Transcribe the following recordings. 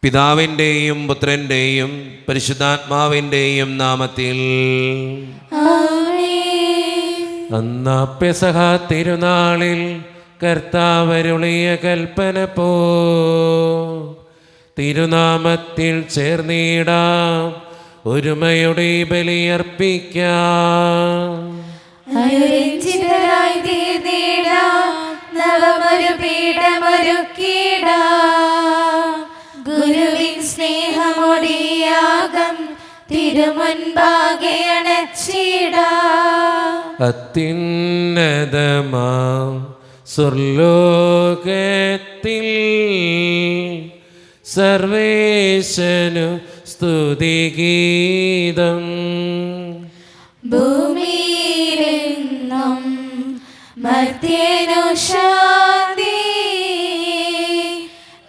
പിതാവിൻ്റെയും പുത്രൻ്റെയും പരിശുദ്ധാത്മാവിൻ്റെയും നാമത്തിൽ. അന്നാ പെസഹ തിരുനാളിൽ കർത്താവരുളിയ കൽപ്പന പോ തിരുനാമത്തിൽ ചേർന്നിടാം, ഒരുമയുടെ ബലിയർപ്പിക്കാം. ഗുരുവിൻ സ്നേഹമൊടിയാകം തിരുമുൻപാകെ അണച്ചിടാം. അത്യുന്നതമാം സ്വർലോകത്തിൽ സർവേശനു സ്തുതിഗീതം. ഭൂമിയിലെന്നും മർത്യനു ശാന്തി,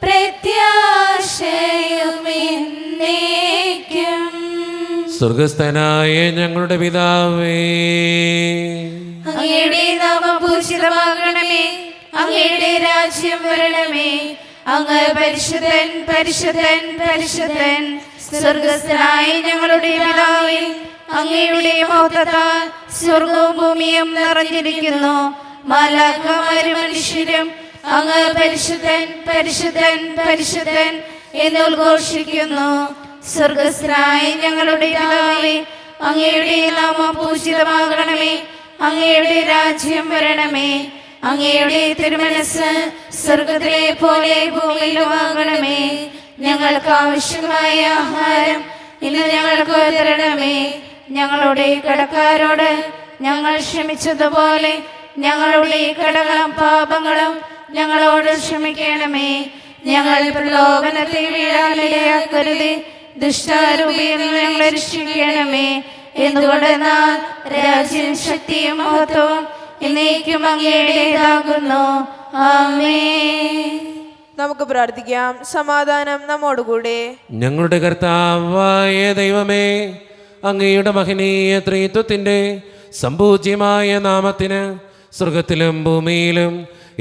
പ്രത്യാശയുമെന്നേക്കും. സ്വർഗസ്ഥനായ ഞങ്ങളുടെ പിതാവേ, അങ്ങയുടെ നാമം പൂജിതമാകണമേ, അങ്ങയുടെ രാജ്യം വരണമേ, അങ്ങ് പരിശുദ്ധൻ പരിശുദ്ധൻ പരിശുദ്ധൻ. സ്വർഗസ്ഥനായ ഞങ്ങളുടെ പിതാവേ, അങ്ങയുടെ മഹത്വത്താൽ സ്വർഗവും ഭൂമിയും നിറഞ്ഞിരിക്കുന്നു. മാലാഖമാരും മനുഷ്യരും അങ്ങ് പരിശുദ്ധൻ പരിശുദ്ധൻ പരിശുദ്ധൻ എന്ന് ഉദ്ഘോഷിക്കുന്നു. സ്വർഗസ്ഥനായ ഞങ്ങളുടെ പിതാവേ, അങ്ങയുടെ നാമം പൂജിതമാകണമേ, അങ്ങയുടെ രാജ്യം വരണമേ, അങ്ങയുടെ തിരുമനസ്സ് സ്വർഗത്തിലെ പോലെ ഭൂമിയിലുമാകണമേ. ഞങ്ങൾക്ക് ആവശ്യമായ ആഹാരം ഇന്ന് ഞങ്ങൾക്ക് തരണമേ. ഞങ്ങളുടെ കടക്കാരോട് ഞങ്ങൾ ക്ഷമിച്ചതുപോലെ ഞങ്ങളുടെ കടങ്ങളും പാപങ്ങളും ഞങ്ങളോട് ക്ഷമിക്കണമേ. ഞങ്ങൾ പ്രലോഭനത്തിൽ വീഴാനിടയാക്കരുതേ, ദുഷ്ടാരൂപിയിൽ നിന്ന് ഞങ്ങളെ രക്ഷിക്കണമേ. എന്തുകൊണ്ടെന്നാൽ രാജ്യം ശക്തിയും മഹത്വവും എന്നേക്കും അങ്ങയുടേതാകുന്നു. ആമേൻ. നമുക്ക് പ്രാർത്ഥിക്കാം. സമാധാനം നമ്മോടുകൂടെ. ഞങ്ങളുടെ കർത്താവായ ദൈവമേ, അങ്ങയുടെ മഹനീയ ത്രിത്വത്തിൻ്റെ സംപൂജ്യമായ നാമത്തിന് സ്വർഗത്തിലും ഭൂമിയിലും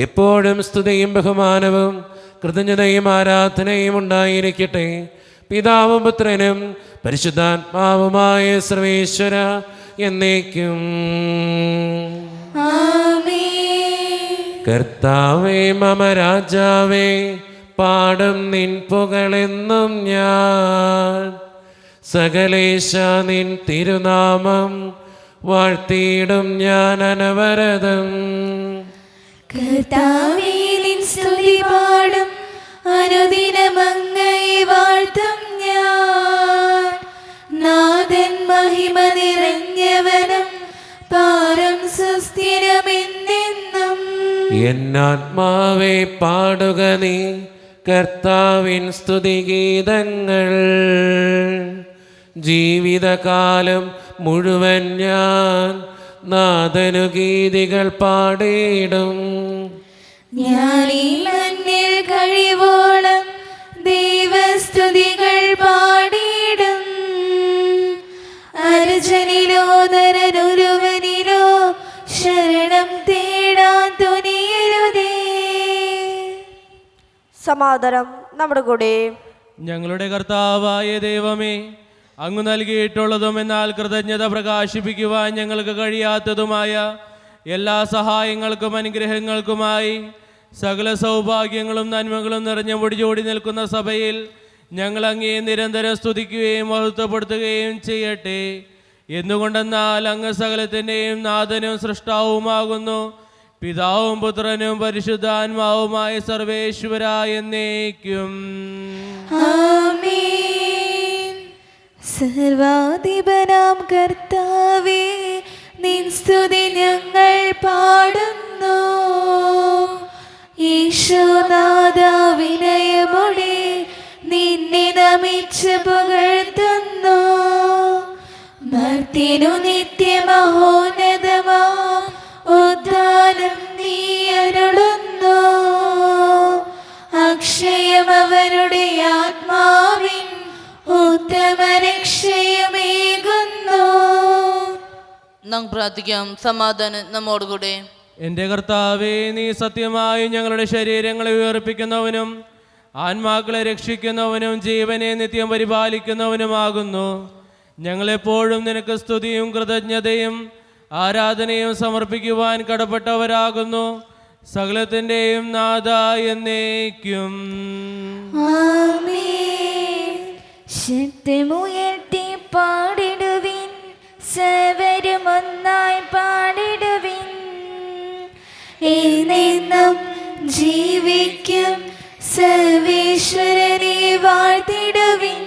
എപ്പോഴും സ്തുതിയും ബഹുമാനവും കൃതജ്ഞതയും ആരാധനയും ഉണ്ടായിരിക്കട്ടെ. പിതാവും പുത്രനും പരിശുദ്ധാത്മാവുമായ സർവേശ്വര എന്നേക്കും. കർത്താവേ മമ രാജാവേ, പാടും നിൻ പുകളെന്നും ഞാൻ. സകലേശ നിൻ തിരുനാമം വാഴ്ത്തിയിടും ഞാൻ അനവരതം. കർത്താവേ നിൻ സ്തുതി പാടും, അനുദിനം അങ്ങയെ വാഴ്ത്തും ഞാൻ. നാഥൻ മഹിമ നിറഞ്ഞവനും പാരം സുസ്ഥിരമെന്നെന്നും. എന്നാത്മാവേ പാടുക നീ കർത്താവിൻ സ്തുതിഗീതങ്ങൾ. ജീവിതകാലം മുഴുവൻ ഞാൻ നാഥനു ഗീതികൾ പാടിയിടും. ഞാൻ ഈ മണ്ണിൽ കഴിവോളം ദൈവസ്തുതികൾ പാടിയിടും. അർജനിലോ നരനൊരുവനിലോ ശരണം തേടാൻ തുനിയരുതേ. സമാധാനം നമ്മുടെ കൂടെ. ഞങ്ങളുടെ കർത്താവായ ദൈവമേ, അങ്ങ് നൽകിയിട്ടുള്ളതും എന്നാൽ കൃതജ്ഞത പ്രകാശിപ്പിക്കുവാൻ ഞങ്ങൾക്ക് കഴിയാത്തതുമായ എല്ലാ സഹായങ്ങൾക്കും അനുഗ്രഹങ്ങൾക്കുമായി സകല സൗഭാഗ്യങ്ങളും നന്മകളും നിറഞ്ഞു മുടിചൂടി നിൽക്കുന്ന സഭയിൽ ഞങ്ങൾ അങ്ങേ നിരന്തരം സ്തുതിക്കുകയും മഹത്വപ്പെടുത്തുകയും ചെയ്യട്ടെ. എന്തുകൊണ്ടെന്നാൽ അങ്ങ് സകലത്തിൻ്റെയും നാഥനും സൃഷ്ടാവുമാകുന്നു. പിതാവും പുത്രനും പരിശുദ്ധാത്മാവുമായ സർവേശ്വര എന്നേക്കും. ആമേൻ. സർവാധിപനാം കർത്താവേ, നിൻ സ്തുതി ഞങ്ങൾ പാടുന്നു. ഈശോനാഥ വിനയമോടെ നിന്നെ നമിച്ച് പുകഴ്ത്തുന്നു. ഭക്തിനു നിത്യമഹോന്നതമാം ഉദ്ധാനം നീ അരുളുന്നു. അക്ഷയം അവരുടെ ആത്മാവിൻ ഉത്തമ രക്ഷയമേകുന്നു. നാം പ്രാർത്ഥിക്കാം. സമാധാനം നമ്മോടുകൂടെ. എൻ്റെ കർത്താവേ, നീ സത്യമായി ഞങ്ങളുടെ ശരീരങ്ങളെ ഉയർപ്പിക്കുന്നവനും ആത്മാക്കളെ രക്ഷിക്കുന്നവനും ജീവനെ നിത്യം പരിപാലിക്കുന്നവനുമാകുന്നു. ഞങ്ങളെപ്പോഴും നിനക്ക് സ്തുതിയും കൃതജ്ഞതയും ആരാധനയും സമർപ്പിക്കുവാൻ കടപ്പെട്ടവരാകുന്നു. സകലത്തിൻ്റെയും നാഥ എന്നേക്കും. ആമേൻ. ശബ്ദമുയർത്തി പാടിടുവിൻ, സർവരും ഒന്നായി പാടിടുവിൻ. എന്നെന്നും ജീവിക്കും സർവേശ്വരനെ വാഴ്ത്തിടുവിൻ.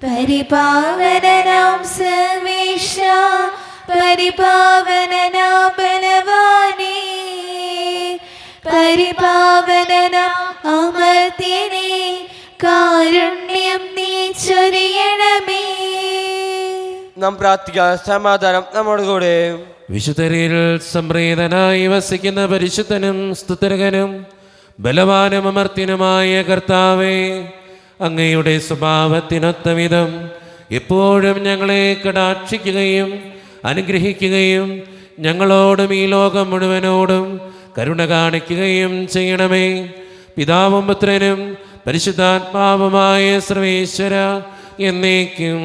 പരിപാവനനാം സർവേശ, പരിപാവനനാം ബലവാനേ, പരിപാവനനാം അമർത്യനേ, കാരുണ്യം നീ ചൊരിയണമേ. നാം പ്രാർത്ഥിക്കാം. സമാധാനം നമ്മോട് കൂടെ. വിശുദ്ധരിൽ സംപ്രീതനായി വസിക്കുന്ന പരിശുദ്ധനും സ്തുതരകനും ബലവാനും അമർത്യനുമായ കർത്താവേ, അങ്ങയുടെ സ്വഭാവത്തിനൊത്ത വിധം എപ്പോഴും ഞങ്ങളെ കടാക്ഷിക്കുകയും അനുഗ്രഹിക്കുകയും ഞങ്ങളോടും ഈ ലോകം മുഴുവനോടും കരുണ കാണിക്കുകയും ചെയ്യണമേ. പിതാവും പുത്രനും പരിശുദ്ധാത്മാവുമായ സർവേശ്വര എന്നേക്കും.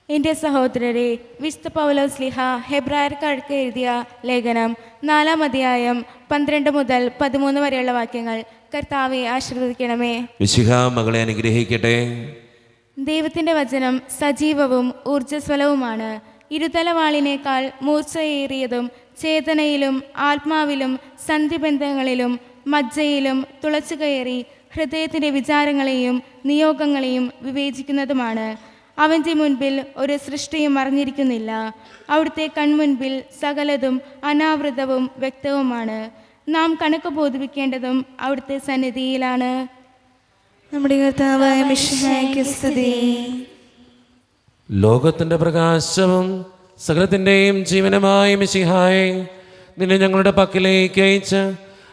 എൻ്റെ സഹോദരരെ, വിശുദ്ധ പൗലോസ്ലീഹ ഹെബ്രായർക്കാർക്ക് എഴുതിയ ലേഖനം 4-ാം അധ്യായം 12 മുതൽ 13 വരെയുള്ള വാക്യങ്ങൾ കർത്താവെ ആശീർവദിക്കണമേ. മിശിഹ മകളെ അനുഗ്രഹിക്കട്ടെ. ദൈവത്തിൻ്റെ വചനം സജീവവും ഊർജ്ജസ്വലവുമാണ്, ഇരുതലവാളിനേക്കാൾ മൂർച്ചയേറിയതും ചേതനയിലും ആത്മാവിലും സന്ധിബന്ധങ്ങളിലും മജ്ജയിലും തുളച്ചു കയറി ഹൃദയത്തിൻ്റെ വിചാരങ്ങളെയും നിയോഗങ്ങളെയും വിവേചിക്കുന്നതുമാണ്. അവൻ്റെ മുൻപിൽ ഒരു സൃഷ്ടിയും മറഞ്ഞിരിക്കുന്നില്ല. അവിടുത്തെ കൺമുൻപിൽ സകലതും അനാവൃതവും വ്യക്തവുമാണ്. നാം കണക്ക് ബോധിപ്പിക്കേണ്ടതും അവിടുത്തെ സന്നിധിയിലാണ്. നമ്മുടെ കർത്താവായ മിശിഹായ്ക്ക് സ്തുതി. ലോകത്തിൻ്റെ പ്രകാശവും സകലത്തിൻ്റെയും ജീവനുമായ മിശിഹായെ, നിന്നെ ഞങ്ങളുടെ പക്കലേക്ക് അയച്ച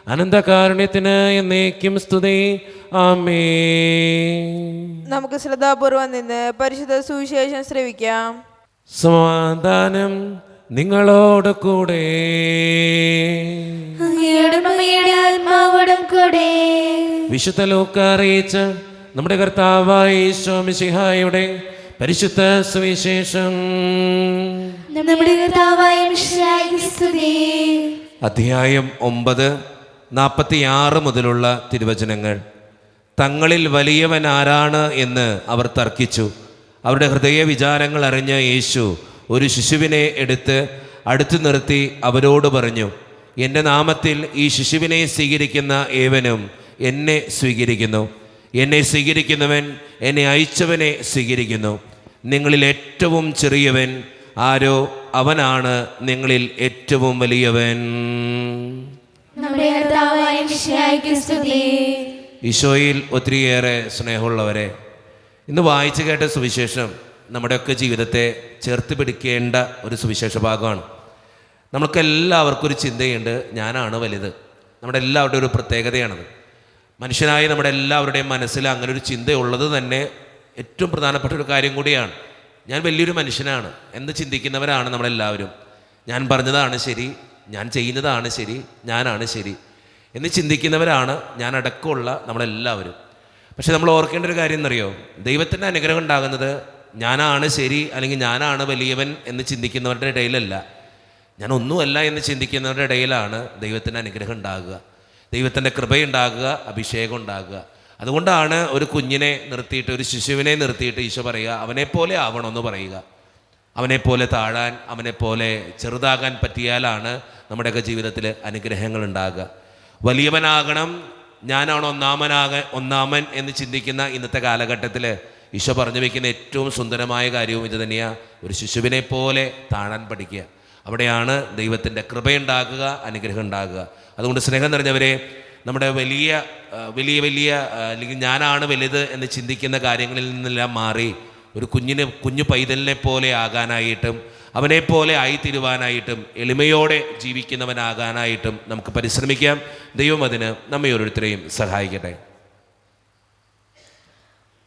അനന്തകാരുണ്യത്തിന് എന്നേക്കും സ്തുതി. ആമേൻ. നമുക്ക് ശ്രദ്ധാപൂർവം നിന്ന് പരിശുദ്ധ സുവിശേഷം ശ്രവിക്കാം. സമാധാനം നിങ്ങളോട് കൂടെ. അങ്ങയോടും അങ്ങയുടെ ആത്മാവോടും കൂടെ. വിശുദ്ധ ലൂക്ക അറിയിച്ച നമ്മുടെ കർത്താവായ ഈശോ മിശിഹായുടെ പരിശുദ്ധ സുവിശേഷം. നമ്മുടെ കർത്താവായ മിശിഹായ്ക്ക് സ്തുതി. അധ്യായം 9, 46 മുതലുള്ള തിരുവചനങ്ങൾ. തങ്ങളിൽ വലിയവൻ ആരാണ് എന്ന് അവർ തർക്കിച്ചു. അവരുടെ ഹൃദയ വിചാരങ്ങൾ അറിഞ്ഞ യേശു ഒരു ശിശുവിനെ എടുത്ത് അടുത്തു നിർത്തി അവരോട് പറഞ്ഞു, എൻ്റെ നാമത്തിൽ ഈ ശിശുവിനെ സ്വീകരിക്കുന്ന ഏവനും എന്നെ സ്വീകരിക്കുന്നു. എന്നെ സ്വീകരിക്കുന്നവൻ എന്നെ അയച്ചവനെ സ്വീകരിക്കുന്നു. നിങ്ങളിൽ ഏറ്റവും ചെറിയവൻ ആരോ അവനാണ് നിങ്ങളിൽ ഏറ്റവും വലിയവൻ. നമ്മുടെ കർത്താവായ മിശിഹായ്ക്ക് സ്തുതി. ഈശോയിൽ ഒത്തിരിയേറെ സ്നേഹമുള്ളവരെ, ഇന്ന് വായിച്ചു കേട്ട സുവിശേഷം നമ്മുടെയൊക്കെ ജീവിതത്തെ ചേർത്ത് പിടിക്കേണ്ട ഒരു സുവിശേഷ ഭാഗമാണ്. നമുക്കെല്ലാവർക്കും ഒരു ചിന്തയുണ്ട്, ഞാനാണ് വലുത്. നമ്മുടെ എല്ലാവരുടെയും ഒരു പ്രത്യേകതയാണത്. മനുഷ്യനായി നമ്മുടെ എല്ലാവരുടെയും മനസ്സിൽ അങ്ങനെ ഒരു ചിന്തയുള്ളത് തന്നെ ഏറ്റവും പ്രധാനപ്പെട്ട ഒരു കാര്യം കൂടിയാണ്. ഞാൻ വലിയൊരു മനുഷ്യനാണ് എന്ന് ചിന്തിക്കുന്നവരാണ് നമ്മളെല്ലാവരും. ഞാൻ പറഞ്ഞതാണ് ശരി, ഞാൻ ചെയ്യുന്നതാണ് ശരി, ഞാനാണ് ശരി എന്ന് ചിന്തിക്കുന്നവരാണ് ഞാനടക്കമുള്ള നമ്മളെല്ലാവരും. പക്ഷെ നമ്മൾ ഓർക്കേണ്ട ഒരു കാര്യം എന്നറിയോ, ദൈവത്തിൻ്റെ അനുഗ്രഹം ഉണ്ടാകുന്നത് ഞാനാണ് ശരി അല്ലെങ്കിൽ ഞാനാണ് വലിയവൻ എന്ന് ചിന്തിക്കുന്നവരുടെ ഇടയിലല്ല, ഞാൻ ഒന്നുമല്ല എന്ന് ചിന്തിക്കുന്നവരുടെ ഇടയിലാണ് ദൈവത്തിൻ്റെ അനുഗ്രഹം ഉണ്ടാകുക, ദൈവത്തിൻ്റെ കൃപയുണ്ടാകുക, അഭിഷേകം ഉണ്ടാകുക. അതുകൊണ്ടാണ് ഒരു കുഞ്ഞിനെ നിർത്തിയിട്ട്, ഒരു ശിശുവിനെ നിർത്തിയിട്ട് ഈശോ പറയുക, അവനെപ്പോലെ ആവണമെന്ന് പറയുക. അവനെപ്പോലെ താഴാൻ, അവനെപ്പോലെ ചെറുതാകാൻ പറ്റിയാലാണ് നമ്മുടെയൊക്കെ ജീവിതത്തിൽ അനുഗ്രഹങ്ങൾ ഉണ്ടാകുക. വലിയവനാകണം, ഞാനാണ് ഒന്നാമൻ എന്ന് ചിന്തിക്കുന്ന ഇന്നത്തെ കാലഘട്ടത്തിൽ ഈശോ പറഞ്ഞു വയ്ക്കുന്ന ഏറ്റവും സുന്ദരമായ കാര്യവും ഇത് തന്നെയാണ്. ഒരു ശിശുവിനെ പോലെ താഴാൻ പഠിക്കുക. അവിടെയാണ് ദൈവത്തിൻ്റെ കൃപയുണ്ടാകുക, അനുഗ്രഹം ഉണ്ടാകുക. അതുകൊണ്ട് സ്നേഹം നിറഞ്ഞവരെ, നമ്മുടെ വലിയ അല്ലെങ്കിൽ ഞാനാണ് വലുത് എന്ന് ചിന്തിക്കുന്ന കാര്യങ്ങളിൽ നിന്നെല്ലാം മാറി ഒരു കുഞ്ഞു പൈതലിനെ പോലെ ആകാനായിട്ടും അവനെപ്പോലെ ആയിത്തീരുവാനായിട്ടും എളിമയോടെ ജീവിക്കുന്നവനാകാനായിട്ടും നമുക്ക് പരിശ്രമിക്കാം. ദൈവം അതിന് നമ്മെ ഓരോരുത്തരെയും സഹായിക്കട്ടെ.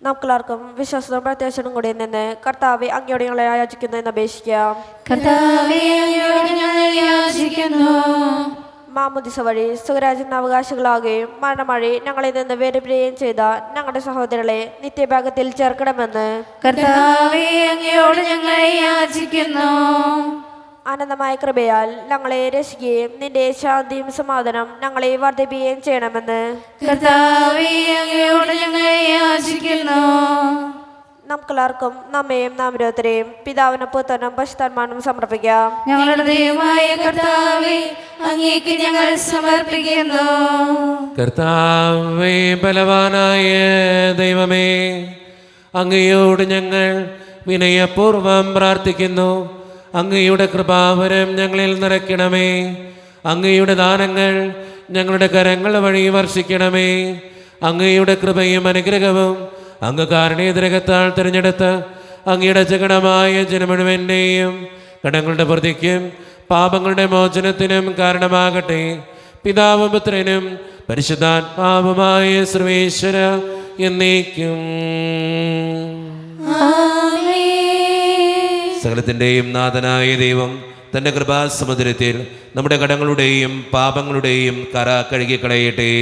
നമുക്കെല്ലാവർക്കും വിശ്വാസവും പ്രത്യാശയും കൂടി നിന്ന് കർത്താവെ അങ്ങയോട് ഞങ്ങളെ യാചിക്കുന്നു എന്ന് അപേക്ഷിക്കാം. കർത്താവേ, അങ്ങയോട് ഞങ്ങൾ യാചിക്കുന്നു. മാമുദിസ വഴി സുഖരാജ്യത്തിന് അവകാശികളാകുകയും മരണം വഴി ഞങ്ങളിൽ നിന്ന് വേർപിരിയുകയും ചെയ്ത ഞങ്ങളുടെ സഹോദരങ്ങളെ നിത്യഭാഗത്തിൽ ചേർക്കണമെന്ന് കർത്താവേ അങ്ങയോട് ഞങ്ങൾ യാചിക്കുന്നു. ആനന്ദമായ കൃപയാൽ ഞങ്ങളെ രക്ഷിക്കുകയും നിന്റെ ശാന്തിയും സമാധാനം ഞങ്ങളെ വർദ്ധിപ്പിക്കുകയും ചെയ്യണമെന്ന് കർത്താവേ അങ്ങയോട് ഞങ്ങൾ യാചിക്കുന്നു. നമുക്കെല്ലാവർക്കും നമ്മയും നാം ഓരോരുത്തരെയും പിതാവിനും പുത്രനും പരിശുദ്ധാത്മാവിനും സമർപ്പിക്കാം. ഞങ്ങളുടെ ദൈവമായ കർത്താവേ അങ്ങേക്ക് ഞങ്ങൾ സമർപ്പിക്കുന്നു. കർത്താവേ, ബലവാനായ ദൈവമേ, അങ്ങയോട് ഞങ്ങൾ വിനയപൂർവം പ്രാർത്ഥിക്കുന്നു. അങ്ങയുടെ കൃപാവരം ഞങ്ങളിൽ നിറയ്ക്കണമേ. അങ്ങയുടെ ദാനങ്ങൾ ഞങ്ങളുടെ കരങ്ങൾ വഴി വർഷിക്കണമേ. അങ്ങയുടെ കൃപയും അനുഗ്രഹവും അങ്ങ് കാരണേതരകത്താൽ തിരഞ്ഞെടുത്ത് അങ്ങയുടെ ജഗണമായ ജനമുഴുവൻ്റെയും കടങ്ങളുടെ പ്രതിക്കും പാപങ്ങളുടെ മോചനത്തിനും കാരണമാകട്ടെ. പിതാവും പുത്രനും പരിശുദ്ധാത്മാവുമായ സർവേശ്വര എന്നേക്കും. സകലത്തിൻ്റെയും നാഥനായ ദൈവം തൻ്റെ കൃപാസമുദ്രത്തിൽ നമ്മുടെ കടങ്ങളുടെയും പാപങ്ങളുടെയും കറ കഴുകിക്കളയട്ടെ.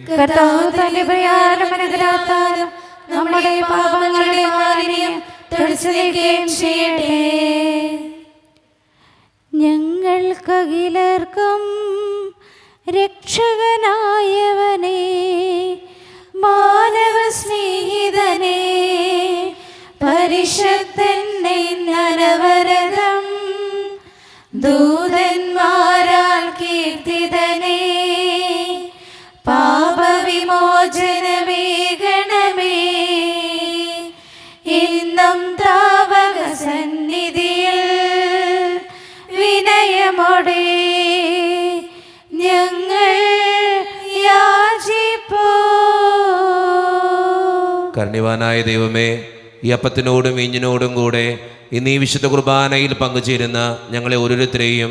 കർത്താവ് തന്റെ പ്രയാണമനുഗ്രഹത്താലും നമ്മുടെ പാപങ്ങളുടെ മാലിന്യം തുടച്ചു നീക്കുകയും ചെയ്യട്ടെ. ഞങ്ങൾക്കകിലർക്കും രക്ഷകനായവനെ, മാനവ സ്നേഹിതനെ, പരിശുദ്ധൻ അനവരതം ദൂതന്മാരാൽ കീർത്തിതനെ, പാപവിമോചനമേകണമേ. ഇന്നും താവക സന്നിധിയിൽ വിനയമോടെ ഞങ്ങൾ യാചിപ്പൂ. കരുണ്യവാനായ ദൈവമേ, ഈ അപ്പത്തിനോടും വീഞ്ഞിനോടും കൂടെ ഇന്ന് ഈ വിശുദ്ധ കുർബാനയിൽ പങ്കുചേരുന്ന ഞങ്ങളെ ഓരോരുത്തരെയും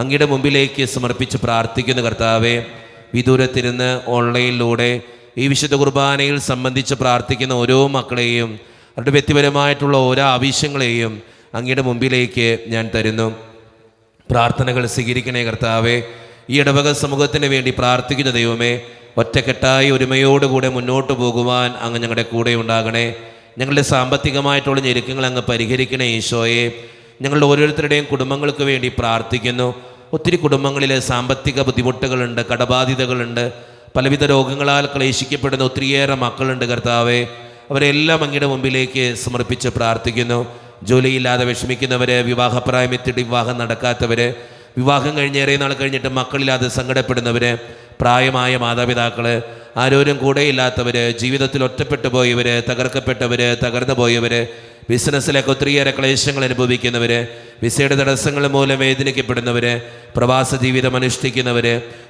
അങ്ങയുടെ മുമ്പിലേക്ക് സമർപ്പിച്ച് പ്രാർത്ഥിക്കുന്ന കർത്താവേ, വിദൂരത്തിരുന്ന് ഓൺലൈനിലൂടെ ഈ വിശുദ്ധ കുർബാനയിൽ സംബന്ധിച്ച് പ്രാർത്ഥിക്കുന്ന ഓരോ മക്കളെയും അവരുടെ വ്യക്തിപരമായിട്ടുള്ള ഓരോ ആവശ്യങ്ങളെയും അങ്ങയുടെ മുമ്പിലേക്ക് ഞാൻ തരുന്നു. പ്രാർത്ഥനകൾ സ്വീകരിക്കണേ കർത്താവേ. ഈ ഇടവക സമൂഹത്തിന് വേണ്ടി പ്രാർത്ഥിക്കുന്ന ദൈവമേ, ഒറ്റക്കെട്ടായി ഒരുമയോടുകൂടെ മുന്നോട്ട് പോകുവാൻ അങ്ങ് ഞങ്ങളുടെ കൂടെ ഉണ്ടാകണേ. ഞങ്ങളുടെ സാമ്പത്തികമായിട്ടുള്ള ഞെരുക്കങ്ങൾ അങ്ങ് പരിഹരിക്കണേ ഈശോയെ. ഞങ്ങളുടെ ഓരോരുത്തരുടെയും കുടുംബങ്ങൾക്ക് വേണ്ടി പ്രാർത്ഥിക്കുന്നു. ഒത്തിരി കുടുംബങ്ങളിൽ സാമ്പത്തിക ബുദ്ധിമുട്ടുകളുണ്ട്, കടബാധിതകളുണ്ട്, പലവിധ രോഗങ്ങളാൽ ക്ലേശിക്കപ്പെടുന്ന ഒത്തിരിയേറെ മക്കളുണ്ട് കർത്താവേ. അവരെല്ലാം അങ്ങയുടെ മുമ്പിലേക്ക് സമർപ്പിച്ച് പ്രാർത്ഥിക്കുന്നു. ജോലിയില്ലാതെ വിഷമിക്കുന്നവർ, വിവാഹപ്രായമെത്തിയിട്ട് വിവാഹം നടക്കാത്തവർ, വിവാഹം കഴിഞ്ഞേറെ നാൾ കഴിഞ്ഞിട്ട് മക്കളില്ലാതെ സങ്കടപ്പെടുന്നവർ, പ്രായമായ മാതാപിതാക്കൾ, ആരോരും കൂടെയില്ലാത്തവർ, ജീവിതത്തിൽ ഒറ്റപ്പെട്ടു പോയവർ, തകർക്കപ്പെട്ടവർ, തകർന്നു പോയവർ, ബിസിനസ്സിലൊക്കെ ഒത്തിരിയേറെ ക്ലേശങ്ങൾ അനുഭവിക്കുന്നവർ, വിസയുടെ തടസ്സങ്ങൾ മൂലം വേദനിക്കപ്പെടുന്നവർ, പ്രവാസ ജീവിതം അനുഷ്ഠിക്കുന്നവർ,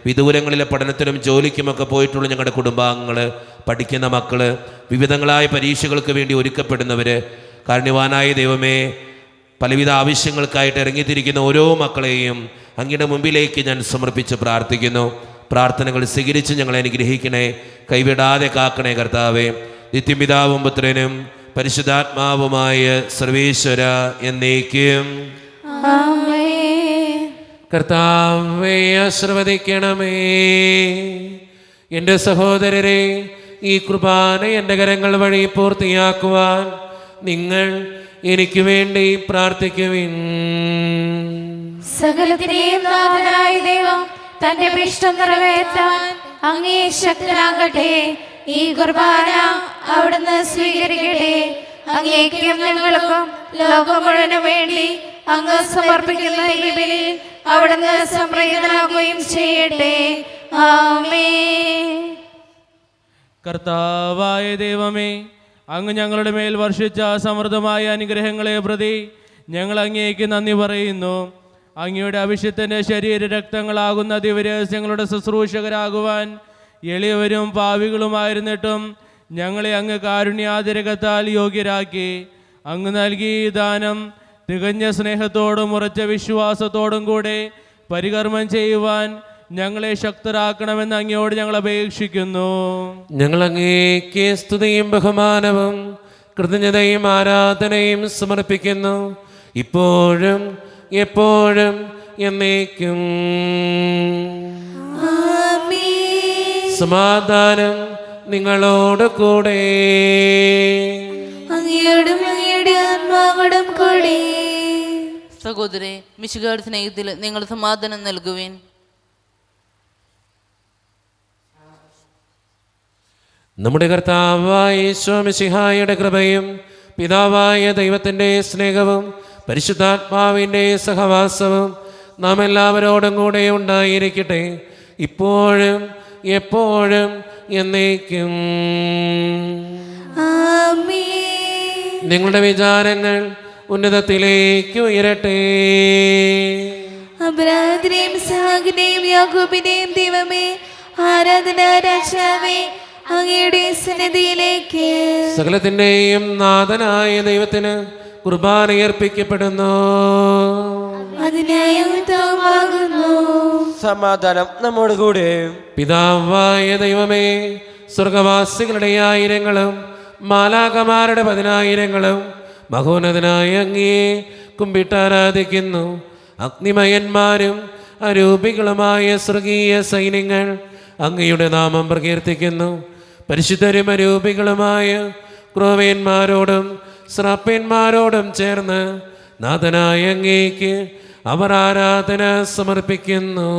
വിദൂരങ്ങളിലെ പഠനത്തിനും ജോലിക്കുമൊക്കെ പോയിട്ടുള്ള ഞങ്ങളുടെ കുടുംബാംഗങ്ങൾ, പഠിക്കുന്ന മക്കൾ, വിവിധങ്ങളായ പരീക്ഷകൾക്ക് വേണ്ടി ഒരുക്കപ്പെടുന്നവർ, കാരുണ്യവാനായ ദൈവമേ, പലവിധ ആവശ്യങ്ങൾക്കായിട്ട് ഇറങ്ങിത്തിരിക്കുന്ന ഓരോ മക്കളെയും അങ്ങയുടെ മുമ്പിലേക്ക് ഞാൻ സമർപ്പിച്ച് പ്രാർത്ഥിക്കുന്നു. പ്രാർത്ഥനകൾ സ്വീകരിച്ച് ഞങ്ങളെ അനുഗ്രഹിക്കണേ, കൈവിടാതെ കാക്കണേ കർത്താവേ. നിത്യപിതാവും പുത്രനും പരിശുദ്ധാത്മാവുമായ സർവേശ്വര എന്നേക്കും. കർത്താവേ, ആശീർവദിക്കണമേ. എൻ്റെ സഹോദരരെ, ഈ കുർബാന എൻ്റെ കരങ്ങൾ വഴി പൂർത്തിയാക്കുവാൻ നിങ്ങൾ എനിക്ക് വേണ്ടി പ്രാർത്ഥിക്കുവിൻ. സകലത്തിന്റെയും നാഥനായ ദൈവം തന്റെ ഇഷ്ടം നിറവേറ്റാൻ അങ്ങേ ശക്തനാകട്ടെ. ഈ കുർബാന അവിടുന്ന് സ്വീകരിക്കട്ടെ. അങ്ങേക്കും ഞങ്ങൾക്കും ലോകം മുഴുവനു വേണ്ടി അങ്ങ് സമർപ്പിക്കുന്ന ഈ ബലി അവിടുന്ന് സംപ്രീതനാകുകയും ചെയ്യട്ടെ. ആമേൻ. കർത്താവായ ദൈവമേ, അങ്ങ് ഞങ്ങളുടെ മേൽ വർഷിച്ച സമൃദ്ധമായ അനുഗ്രഹങ്ങളെ പ്രതി ഞങ്ങൾ അങ്ങേക്ക് നന്ദി പറയുന്നു. അങ്ങയുടെ അഭിഷേകത്തിൻ്റെ ശരീര രക്തങ്ങളാകുന്ന ദിവരഹസ്യങ്ങളുടെ ശുശ്രൂഷകരാകുവാൻ എളിയവരും പാവികളുമായിരുന്നിട്ടും ഞങ്ങളെ അങ്ങ് കാരുണ്യാതിരകത്താൽ യോഗ്യരാക്കി. അങ്ങ് നൽകി ദാനം തികഞ്ഞ സ്നേഹത്തോടും ഉറച്ച വിശ്വാസത്തോടും കൂടെ പരികർമ്മം ചെയ്യുവാൻ ഞങ്ങളെ ശക്തരാക്കണമെന്ന് അങ്ങയോട് ഞങ്ങൾ അപേക്ഷിക്കുന്നു. ഞങ്ങൾ അങ്ങേക്ക് സ്തുതിയും ബഹുമാനവും കൃതജ്ഞതയും ആരാധനയും സമർപ്പിക്കുന്നു, ഇപ്പോഴും എപ്പോഴും എന്നേക്കും. സമാധാനം നിങ്ങളോട് കൂടെ. അങ്ങയോടും അങ്ങയുടെ ആത്മാവോടും കൂടെ. സഹോദരെ, മിശിഹായുടെ സ്നേഹത്തിൽ നിങ്ങൾ സമാധാനം നൽകുവിൻ. നമ്മുടെ കർത്താവായ യേശു മിശിഹായുടെ കൃപയും പിതാവായ ദൈവത്തിൻ്റെ സ്നേഹവും പരിശുദ്ധാത്മാവിൻ്റെ സഹവാസവും നാം എല്ലാവരോടും കൂടെ ഉണ്ടായിരിക്കട്ടെ, ഇപ്പോഴും എപ്പോഴും എന്നേക്കും. നിങ്ങളുടെ വിചാരങ്ങൾ ഉന്നതത്തിലേക്ക് ഉയരട്ടെ. അബ്രാഹത്തിന്റെയും ഇസ്ഹാക്കിന്റെയും യാക്കോബിന്റെയും ദൈവമേ, ആരാധന രാജാവേ, അങ്ങയുടെ സന്നിധിയിലേക്ക് സകലത്തിൻ്റെയും നാഥനായ ദൈവത്തിന് കുർബാന അർപ്പിക്കപ്പെടുന്നു. അതിനായുക്തമാകുന്നു. സമാധാനം നമ്മോട് കൂടെ. പിതാവായ ദൈവമേ, സ്വർഗവാസികളുടെ ആയിരങ്ങളും മാലാകമാരുടെ 10,000ങ്ങളും മഹോന്നതനായ അങ്ങയെ കുമ്പിട്ടാരാധിക്കുന്നു. അഗ്നിമയന്മാരും അരൂപികളുമായ സ്വർഗീയ സൈന്യങ്ങൾ അങ്ങയുടെ നാമം പ്രകീർത്തിക്കുന്നു. പരിശുദ്ധരും അരൂപികളുമായ ക്രോവേന്മാരോടും ശ്രാപ്യന്മാരോടും ചേർന്ന് നാഥനായ അങ്ങേക്ക് അവർ ആരാധന സമർപ്പിക്കുന്നു.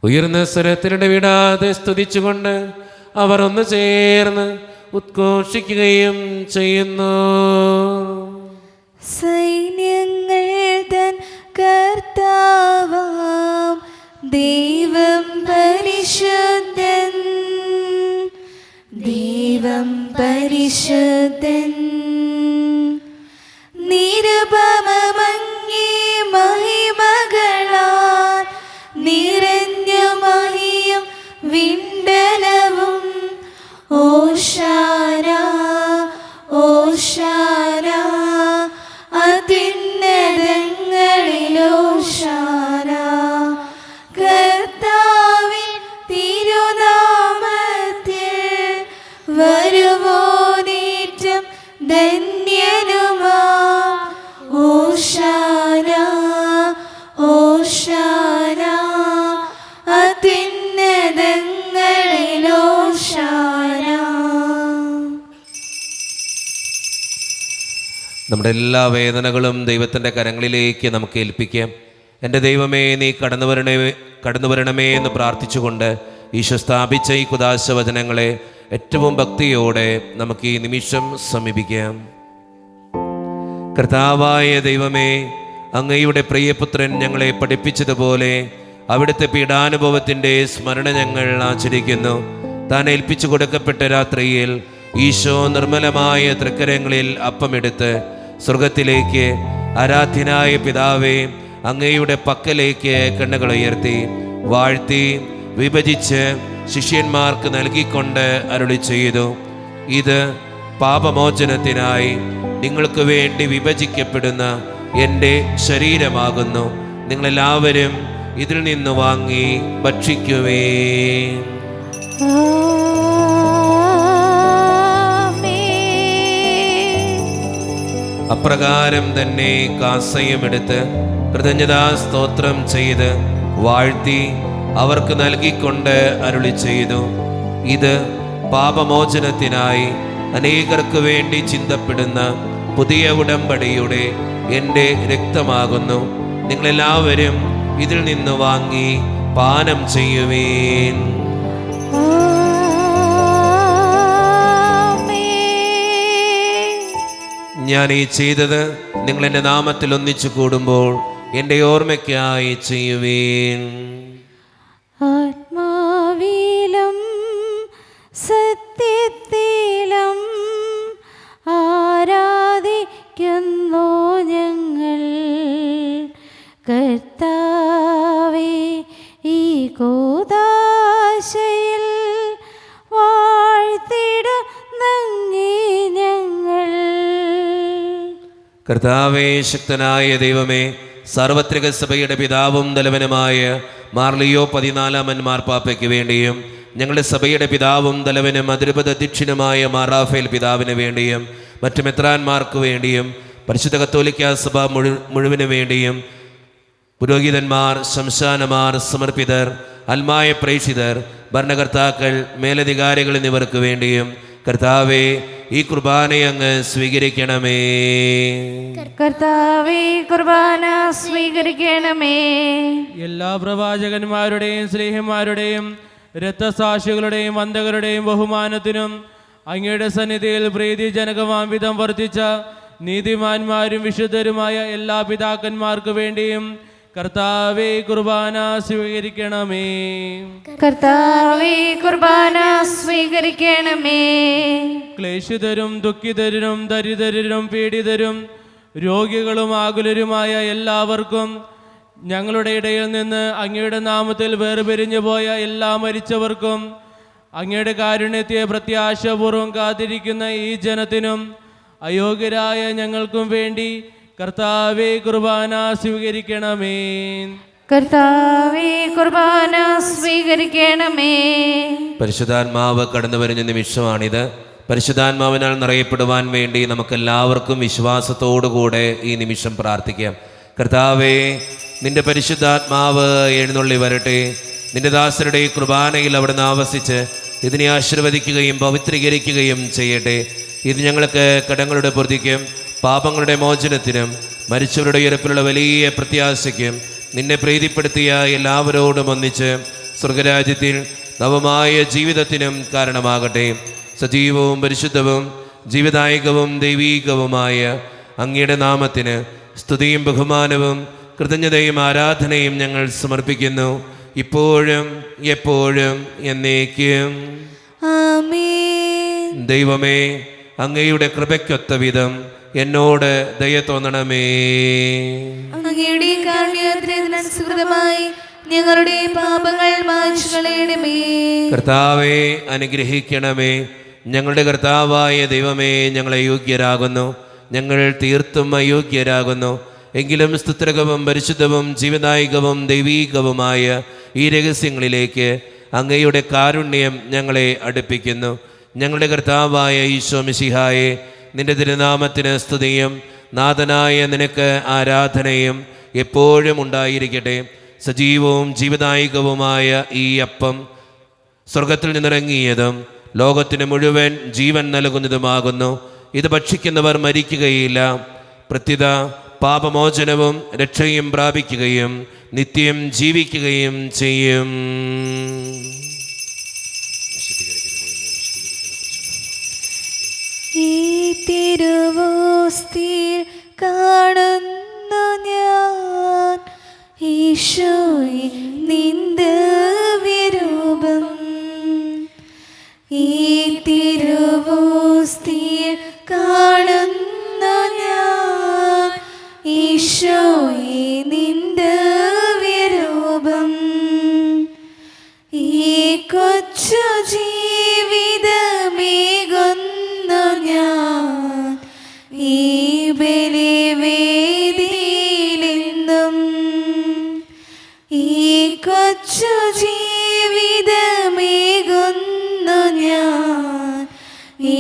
ഉയർന്ന സ്വരത്തിനിടെ വിടാതെ സ്തുതിച്ചുകൊണ്ട് അവർ ഒന്ന് ചേർന്ന് ഉദ്ഘോഷിക്കുകയും ചെയ്യുന്നു. സൈന്യങ്ങൾ തൻ കർത്താവാം ദൈവം പരിശുദ്ധൻ, ദൈവം പരിശുദ്ധൻ. നിരുപമങ്ങേ മഹിമകളാൽ നിറഞ്ഞ മഹിയും വിണ്ടലവും. ഓശാന ഓശാന അത്യുന്നതങ്ങളിലോശാന. കർത്താവിൻ തിരുനാമത്തിൽ വരുവോനേറ്റം ധന്യനുമാ. ഓശാന ഓശാന അത്യുന്നതങ്ങളിലോശാന. നമ്മുടെ എല്ലാ വേദനകളും ദൈവത്തിൻ്റെ കരങ്ങളിലേക്ക് നമുക്ക് ഏൽപ്പിക്കാം. എൻ്റെ ദൈവമേ, നീ കടന്നു വരണമേ എന്ന് പ്രാർത്ഥിച്ചുകൊണ്ട് ഈശോ സ്ഥാപിച്ച ഈ കുദാശ വചനങ്ങളെ ഏറ്റവും ഭക്തിയോടെ നമുക്ക് ഈ നിമിഷം സമീപിക്കാം. കർത്താവായ ദൈവമേ, അങ്ങയുടെ പ്രിയപുത്രൻ ഞങ്ങളെ പഠിപ്പിച്ചതുപോലെ അവിടുത്തെ പീഡാനുഭവത്തിൻ്റെ സ്മരണ ഞങ്ങൾ ആചരിക്കുന്നു. താൻ ഏൽപ്പിച്ചു കൊടുക്കപ്പെട്ട രാത്രിയിൽ ഈശോ നിർമ്മലമായ തൃക്കരങ്ങളിൽ അപ്പമെടുത്ത് സ്വർഗത്തിലേക്ക് ആരാധ്യനായ പിതാവേ അങ്ങയുടെ പക്കലേക്ക് കണ്ണുകൾ ഉയർത്തി വാഴ്ത്തി വിഭജിച്ച് ശിഷ്യന്മാർക്ക് നൽകിക്കൊണ്ട് അരുളി ചെയ്തു, ഇത് പാപമോചനത്തിനായി നിങ്ങൾക്ക് വേണ്ടി വിഭജിക്കപ്പെടുന്ന എൻ്റെ ശരീരമാകുന്നു. നിങ്ങളെല്ലാവരും ഇതിൽ നിന്ന് വാങ്ങി ഭക്ഷിക്കുവേ. അപ്രകാരം തന്നെ കാസയുമെടുത്ത് കൃതജ്ഞതാ സ്തോത്രം ചെയ്ത് വാഴ്ത്തി അവർക്ക് നൽകിക്കൊണ്ട് അരുളി ചെയ്തു, ഇത് പാപമോചനത്തിനായി അനേകർക്ക് വേണ്ടി ചിന്തപ്പെടുന്ന പുതിയ ഉടമ്പടിയുടെ എൻ്റെ രക്തമാകുന്നു. നിങ്ങളെല്ലാവരും ഇതിൽ നിന്ന് വാങ്ങി പാനം ചെയ്യുവേൻ. ഞാൻ ഈ ചെയ്തത് നിങ്ങൾ എൻ്റെ നാമത്തിൽ ഒന്നിച്ചു കൂടുമ്പോൾ എൻ്റെ ഓർമ്മയ്ക്കായി ചെയ്യുവേൻ. ആത്മാവിലും സത്യത്തിലും ആരാധിക്കുന്നു ഞങ്ങൾ കർത്താവേ. ഈ കൂദാശയിൽ വാഴ്ത്തിടുന്നങ്ങേ ഞങ്ങൾ. കർത്താവേ, ശക്തനായ ദൈവമേ, സാർവത്രിക സഭയുടെ പിതാവും തലവനുമായ മാർ ലിയോ 14 മാർപ്പാപ്പയ്ക്ക് വേണ്ടിയും ഞങ്ങളുടെ സഭയുടെ പിതാവും തലവനും അതിരൂപത അധ്യക്ഷനുമായ മാർ റാഫേൽ പിതാവിന് വേണ്ടിയും മറ്റു മെത്രാന്മാർക്ക് വേണ്ടിയും പരിശുദ്ധ കത്തോലിക്ക സഭ മുഴുവനു വേണ്ടിയും പുരോഹിതന്മാർ, ശംശാനമാർ, സമർപ്പിതർ, ആത്മായ പ്രേക്ഷിതർ, ഭരണകർത്താക്കൾ, മേലധികാരികൾ എന്നിവർക്ക് വേണ്ടിയും കർത്താവേ ഈ കുർബാനയെ അങ്ങ് സ്വീകരിക്കണമേ. കർത്താവേ കുർബാന സ്വീകരിക്കണമേ. എല്ലാ പ്രവാചകന്മാരുടെയും സ്നേഹിമാരുടെയും രക്തസാക്ഷികളുടെയും വന്ദകരുടെയും ബഹുമാനത്തിനും അങ്ങയുടെ സന്നിധിയിൽ പ്രീതിജനകമാം വിധം വർദ്ധിച്ച നീതിമാന്മാരും വിശുദ്ധരുമായ എല്ലാ പിതാക്കന്മാർക്ക് വേണ്ടിയും കർത്താവേ കുർബാന സ്വീകരിക്കണമേ. കർത്താവേ കുർബാന സ്വീകരിക്കണമേ. ക്ലേശിതരും ദുഃഖിതരും ദരിദ്രരും പീഡിതരും രോഗികളും ആകുലരുമായ എല്ലാവർക്കും ഞങ്ങളുടെ ഇടയിൽ നിന്ന് അങ്ങയുടെ നാമത്തിൽ വേർപിരിഞ്ഞു പോയ എല്ലാ മരിച്ചവർക്കും അങ്ങയുടെ കാരുണ്യത്തെ പ്രത്യാശപൂർവ്വം കാത്തിരിക്കുന്ന ഈ ജനത്തിനും അയോഗ്യരായ ഞങ്ങൾക്കും വേണ്ടി കർത്താവേ കുർബാന സ്വീകരിക്കണമേ. കർത്താവേ കുർബാന സ്വീകരിക്കണമേ. പരിശുദ്ധാത്മാവ് കടന്നു വരുന്ന നിമിഷമാണിത്. പരിശുദ്ധാത്മാവിനാൽ നിറയപ്പെടുവാൻ വേണ്ടി നമുക്കെല്ലാവർക്കും വിശ്വാസത്തോടുകൂടെ ഈ നിമിഷം പ്രാർത്ഥിക്കാം. കർത്താവേ, നിന്റെ പരിശുദ്ധാത്മാവ് എഴുന്നള്ളി വരട്ടെ. നിന്റെ ദാസരുടെ ഈ കുർബാനയിൽ അവിടുന്ന് ആവസിച്ച് ഇതിനെ ആശീർവദിക്കുകയും പവിത്രീകരിക്കുകയും ചെയ്യട്ടെ. ഇത് ഞങ്ങൾക്ക് കടങ്ങളുടെ പൊറുതിക്കും പാപങ്ങളുടെ മോചനത്തിനും മരിച്ചവരുടെ ഉയരപ്പിലുള്ള വലിയ പ്രത്യാശയ്ക്കും നിന്നെ പ്രീതിപ്പെടുത്തിയ എല്ലാവരോടും ഒന്നിച്ച് സ്വർഗരാജ്യത്തിൽ നവമായ ജീവിതത്തിനും കാരണമാകട്ടെ. സജീവവും പരിശുദ്ധവും ജീവദായകവും ദൈവീകവുമായ അങ്ങയുടെ നാമത്തിന് സ്തുതിയും ബഹുമാനവും കൃതജ്ഞതയും ആരാധനയും ഞങ്ങൾ സമർപ്പിക്കുന്നു, ഇപ്പോഴും എപ്പോഴും എന്നേക്കും. ആമേൻ. ദൈവമേ, അങ്ങയുടെ കൃപയ്ക്കൊത്ത വിധം എന്നോട് ദയ തോന്നണമേ. അങ്ങയുടെ കാരുണ്യത്തിനനുസൃതമായി ഞങ്ങളുടെ പാപങ്ങൾ മായ്ച്ചു കളയണമേ. കർത്താവെ അനുഗ്രഹിക്കണമേ. ഞങ്ങളുടെ കർത്താവായ ദൈവമേ, ഞങ്ങൾ അയോഗ്യരാകുന്നു, ഞങ്ങൾ തീർത്തും അയോഗ്യരാകുന്നു. എങ്കിലും സ്തുത്രകവും പരിശുദ്ധവും ജീവദായകവും ദൈവീകവുമായ ഈ രഹസ്യങ്ങളിലേക്ക് അങ്ങയുടെ കാരുണ്യം ഞങ്ങളെ അടുപ്പിക്കുന്നു. ഞങ്ങളുടെ കർത്താവായ ഈശോ മിശിഹായെ, നിന്റെ തിരുനാമത്തിന് സ്തുതിയും നാഥനായ നിനക്ക് ആരാധനയും എപ്പോഴും ഉണ്ടായിരിക്കട്ടെ. സജീവവും ജീവദായകവുമായ ഈ അപ്പം സ്വർഗത്തിൽ നിന്നിറങ്ങിയതും ലോകത്തിന് മുഴുവൻ ജീവൻ നൽകുന്നതുമാകുന്നു. ഇത് ഭക്ഷിക്കുന്നവർ മരിക്കുകയില്ല, പ്രത്യുത പാപമോചനവും രക്ഷയും പ്രാപിക്കുകയും നിത്യം ജീവിക്കുകയും ചെയ്യും. ഈ തിരുവോസ്തിയിൽ കാണുന്നു ഞാൻ ഈശോയെ നിന്റെ വിരൂപം. ഈ തിരുവോസ്തിയിൽ കാണുന്നു ഞാൻ ഈശോയെ നിന്റെ വിരൂപം. ഈ കൊച്ചു ജീവിതമേകുന്നു ഞാൻ ഈ ബലിവേദിയിലെന്നും. ഈ കൊച്ചു ജീവിതമേകുന്നു ഞാൻ ഈ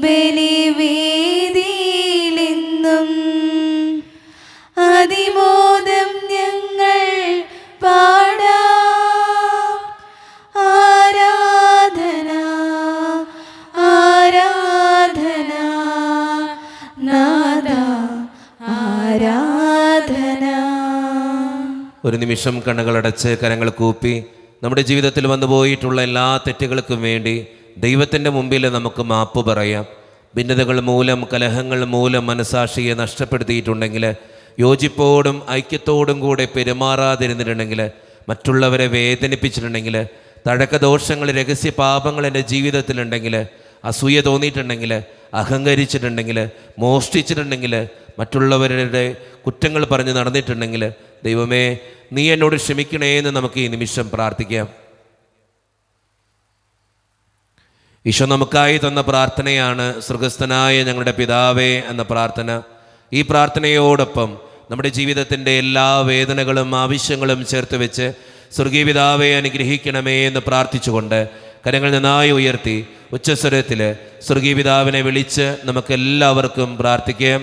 ബലിവേദിയിലെന്നും. അതിമോദം ഞങ്ങൾ പാടാം. ആരാധന ആരാധന നാദ ആരാധന. ഒരു നിമിഷം കണ്ണുകളടച്ച് കരങ്ങൾ കൂപ്പി നമ്മുടെ ജീവിതത്തിൽ വന്നു പോയിട്ടുള്ള എല്ലാ തെറ്റുകൾക്കും വേണ്ടി ദൈവത്തിൻ്റെ മുമ്പിൽ നമുക്ക് മാപ്പ് പറയാം. ഭിന്നതകൾ മൂലം, കലഹങ്ങൾ മൂലം മനസാക്ഷിയെ നഷ്ടപ്പെടുത്തിയിട്ടുണ്ടെങ്കിൽ, യോജിപ്പോടും ഐക്യത്തോടും കൂടെ പെരുമാറാതിരുന്നിട്ടുണ്ടെങ്കിൽ, മറ്റുള്ളവരെ വേദനിപ്പിച്ചിട്ടുണ്ടെങ്കിൽ, തഴക്കദോഷങ്ങൾ, രഹസ്യ പാപങ്ങൾ എൻ്റെ ജീവിതത്തിലുണ്ടെങ്കിൽ, അസൂയ തോന്നിയിട്ടുണ്ടെങ്കിൽ, അഹങ്കരിച്ചിട്ടുണ്ടെങ്കിൽ, മോഷ്ടിച്ചിട്ടുണ്ടെങ്കിൽ, മറ്റുള്ളവരുടെ കുറ്റങ്ങൾ പറഞ്ഞ് നടന്നിട്ടുണ്ടെങ്കിൽ, ദൈവമേ നീ എന്നോട് ക്ഷമിക്കണേ എന്ന് നമുക്ക് ഈ നിമിഷം പ്രാർത്ഥിക്കാം. ഈശോ നമുക്കായി തന്ന പ്രാർത്ഥനയാണ് സ്വർഗസ്ഥനായ ഞങ്ങളുടെ പിതാവേ എന്ന പ്രാർത്ഥന. ഈ പ്രാർത്ഥനയോടൊപ്പം നമ്മുടെ ജീവിതത്തിൻ്റെ എല്ലാ വേദനകളും ആവശ്യങ്ങളും ചേർത്ത് വെച്ച് സ്വർഗീയ പിതാവേ അനുഗ്രഹിക്കണമേ എന്ന് പ്രാർത്ഥിച്ചുകൊണ്ട് കരങ്ങൾ നന്നായി ഉയർത്തി ഉച്ചസ്വരത്തിൽ സ്വർഗീയ പിതാവിനെ വിളിച്ച് നമുക്കെല്ലാവർക്കും പ്രാർത്ഥിക്കാം.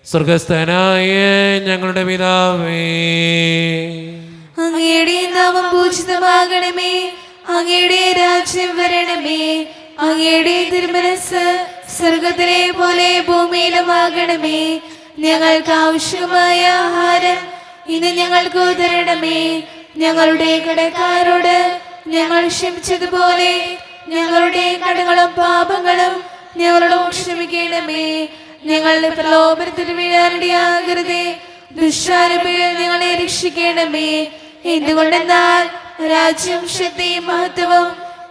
സ്വർഗസ്ഥനായ ഞങ്ങളുടെ പിതാവേ, അങ്ങയുടെ നാമം പൂജിതമാകണമേ. അങ്ങയുടെ രാജ്യം വരണമേ. അങ്ങയുടെ തിരുമനസ് സ്വർഗത്തിലെ പോലെ ഭൂമിയിലുമാകണമേ. ഞങ്ങൾക്ക് ആവശ്യമായ ആഹാരം ഇന്ന് ഞങ്ങൾക്ക് തരണമേ. ഞങ്ങളുടെ കടക്കാരോട് ഞങ്ങൾ ക്ഷമിച്ചതുപോലെ ഞങ്ങളുടെ കടങ്ങളും പാപങ്ങളും ഞങ്ങളോട് ക്ഷമിക്കണമേ. ഞങ്ങളുടെ പ്രലോഭനത്തിൽ വീഴാനിടയാകരുതേ. ദുഷ്ടാരൂപിയിൽ ഞങ്ങളെ രക്ഷിക്കണമേ. എന്തുകൊണ്ടെന്നാൽ രാജ്യം, ശക്തിയും മഹത്വവും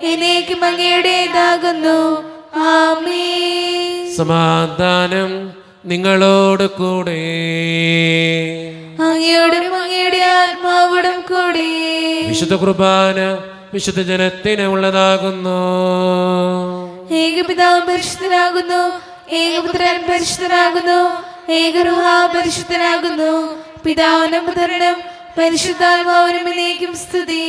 എന്നേക്കും അങ്ങയുടേതാകുന്നു. ആമേൻ. സമാധാനം നിങ്ങളോട് കൂടെ. അങ്ങയോടും അങ്ങയുടെ ആത്മാവോടും കൂടി. വിശുദ്ധ കുർബാന വിശുദ്ധ ജനത്തിന് ഉള്ളതാകുന്നു. ഏകപിതാവ് പരിശുദ്ധനാകുന്നു. ഏകപുത്രൻ പരിശുദ്ധനാകുന്നു. ഏകറുഹ പരിശുദ്ധനാകുന്നു. പിതാവിനും പുത്രനും പരിശുദ്ധാത്മാവിനും എന്നേക്കും സ്തുതി.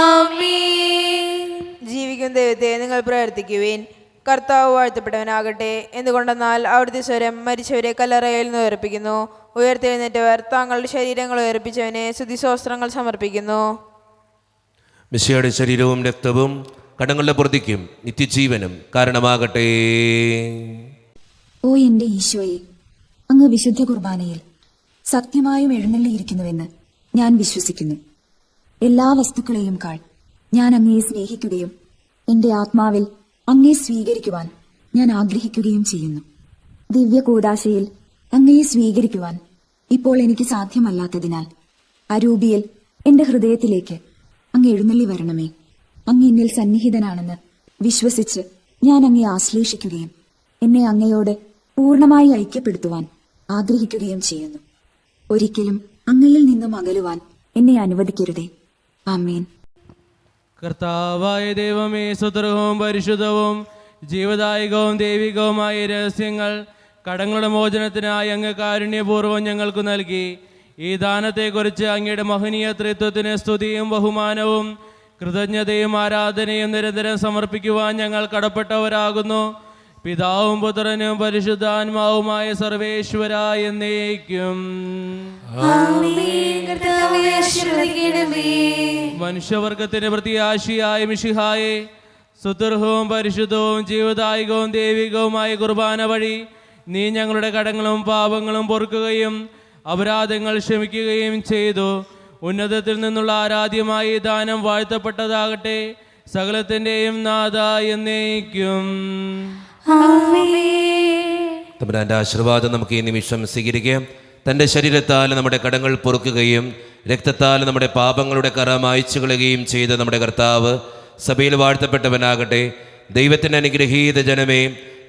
ആമേൻ. ജീവിക്കുന്ന ദൈവത്തെ നിങ്ങൾ പ്രവർത്തിക്കുവിൻ. കർത്താവ് വാഴ്ത്തപ്പെട്ടവനാകട്ടെ. എന്തുകൊണ്ടെന്നാൽ അവിടുത്തെ സ്വരം മരിച്ചവരെ കല്ലറയിൽ നിന്ന് ഉയർപ്പിക്കുന്നു. ഉയർത്തെഴുന്നേറ്റവർ താങ്കളുടെ ശരീരങ്ങൾ ഉയർപ്പിച്ചവനെ സ്തുതിസ്തോത്രങ്ങൾ സമർപ്പിക്കുന്നു. മിശിഹായുടെ ശരീരവും രക്തവും കടങ്ങളുടെ പ്രതിക്കും നിത്യജീവനും കാരണമാകട്ടെ. ഓ എന്റെ ഈശോയെ, അങ്ങ് വിശുദ്ധ കുർബാനയിൽ സത്യമായും എഴുന്നള്ളിയിരിക്കുന്നുവെന്ന് ഞാൻ വിശ്വസിക്കുന്നു. എല്ലാ വസ്തുക്കളെയും കാൾ ഞാൻ അങ്ങയെ സ്നേഹിക്കുകയും എന്റെ ആത്മാവിൽ അങ്ങയെ സ്വീകരിക്കുവാൻ ഞാൻ ആഗ്രഹിക്കുകയും ചെയ്യുന്നു. ദിവ്യ കൂദാശയിൽ അങ്ങയെ സ്വീകരിക്കുവാൻ ഇപ്പോൾ എനിക്ക് സാധ്യമല്ലാത്തതിനാൽ അരൂപിയിൽ എന്റെ ഹൃദയത്തിലേക്ക് അങ്ങ് എഴുന്നള്ളി വരണമേ. അങ്ങ് എന്നിൽ സന്നിഹിതനാണെന്ന് വിശ്വസിച്ച് ഞാൻ അങ്ങയെ ആശ്ലേഷിക്കുകയും എന്നെ അങ്ങയോട് പൂർണ്ണമായി ഐക്യപ്പെടുത്തുവാൻ ആഗ്രഹിക്കുകയും ചെയ്യുന്നു. ഒരിക്കലും അങ്ങയിൽ നിന്നും അകലുവാൻ എന്നെ അനുവദിക്കരുതേ. ആമേൻ. കർത്താവായ ദൈവമേ, സ്വതന്ത്രവും പരിശുദ്ധവും ജീവദായകവും ദൈവികവുമായ രഹസ്യങ്ങൾ കടങ്ങളുടെ മോചനത്തിനായി അങ്ങ് കാരുണ്യപൂർവ്വം ഞങ്ങൾക്ക് നൽകി. ഈ ദാനത്തെക്കുറിച്ച് അങ്ങയുടെ മഹനീയ ത്രിത്വത്തിന് സ്തുതിയും ബഹുമാനവും കൃതജ്ഞതയും ആരാധനയും നിരന്തരം സമർപ്പിക്കുവാൻ ഞങ്ങൾ കടപ്പെട്ടവരാകുന്നു. പിതാവും പുത്രനും പരിശുദ്ധാത്മാവുമായ സർവേശ്വര എന്നേക്കും. മനുഷ്യവർഗത്തിന്റെ പ്രത്യാശിയായ മിശിഹായെ, സുദൃഢവും പരിശുദ്ധവും ജീവദായകവും ദൈവികവുമായ കുർബാന വഴി നീ ഞങ്ങളുടെ കടങ്ങളും പാപങ്ങളും പൊറുക്കുകയും അപരാധങ്ങൾ ക്ഷമിക്കുകയും ചെയ്തു. ഉന്നതത്തിൽ നിന്നുള്ള ആരാധ്യമായ ദാനം വാഴ്ത്തപ്പെട്ടതാകട്ടെ. സകലത്തിന്റെയും നാഥ എന്നേക്കും. തമ്പുരാന്റെ ആശീർവാദം നമുക്ക് ഈ നിമിഷം സ്വീകരിക്കാം. തൻ്റെ ശരീരത്താൽ നമ്മുടെ കടങ്ങൾ പൊറുക്കുകയും രക്തത്താൽ നമ്മുടെ പാപങ്ങളുടെ കറ മായ്ച്ചു കളയുകയും ചെയ്ത നമ്മുടെ കർത്താവ് സഭയിൽ വാഴ്ത്തപ്പെട്ടവനാകട്ടെ. ദൈവത്തിൻ്റെ അനുഗ്രഹീത ജനമേ,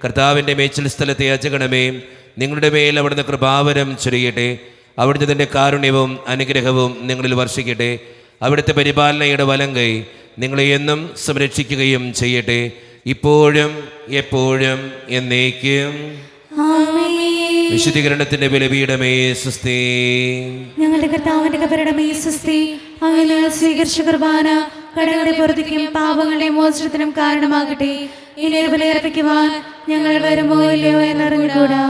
കർത്താവിൻ്റെ മേച്ചിൽ സ്ഥലത്തെ യാചകണമേ, നിങ്ങളുടെ മേൽ അവിടുന്ന് കൃപാവരം ചൊരിയട്ടെ. അവിടുന്ന് തൻ്റെ കാരുണ്യവും അനുഗ്രഹവും നിങ്ങളിൽ വർഷിക്കട്ടെ. അവിടുത്തെ പരിപാലനയുടെ വലങ്കൈ നിങ്ങളെ എന്നും സംരക്ഷിക്കുകയും ചെയ്യട്ടെ, ഇപ്പോഴും എപ്പോഴും എന്നേക്കും. വിശുദ്ധീകരണത്തിന്റെ ബലിപീഠമേ സ്വസ്തി. ഞങ്ങളുടെ കർത്താവിന്റെ കബറിടമേ സ്വസ്തി. അങ്ങനെ സ്വീകരിച്ച കുർബാന കടങ്ങളുടെ പൊറുതിക്കും പാപങ്ങളുടെ മോചനത്തിനും കാരണമാകട്ടെ. ഇനി ബലിയർപ്പിക്കുവാൻ ഞങ്ങൾ വരുമോ ഇല്ലയോ എന്നറിഞ്ഞുകൂടാ.